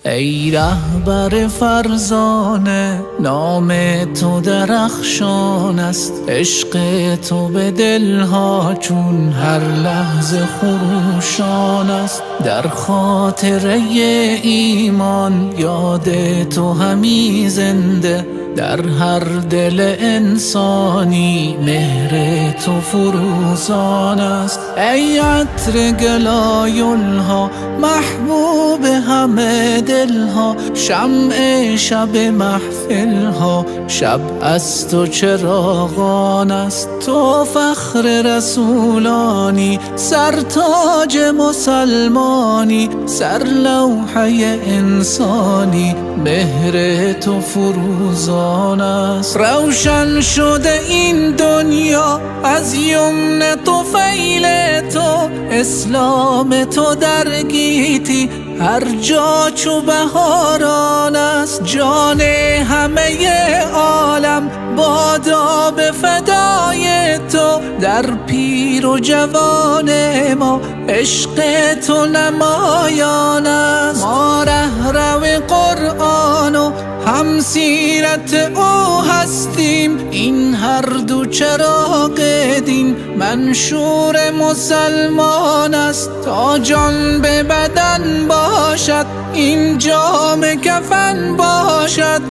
ای رهبر فرزانه، نام تو درخشان است. عشق تو به دلها چون هر لحظه خروشان است. در خاطره ایمان یاد تو همی زنده، در هر دل انسانی مهر تو فروزان است. ای عطر گلایلها، محبوب همه دلها، شمع شب محفلها، شب از تو چراغان است. تو فخر رسولانی، سرتاج مسلمانی، سرلوحه انسانی، مهر تو فروزان است. روشن شده این دنیا از یمن طفیل تو، اسلام تو در گیتی هر جا چو بهاران است. جان همه عالم بادا به فدای تو، در پیر و جوان ما عشق تو نمایان است. ما رهرو قرآن و هم سیرت او هستیم، این هر دو چراغ دین منشور مسلمان است. تا جان به بدن باشد این جام کفن باشد.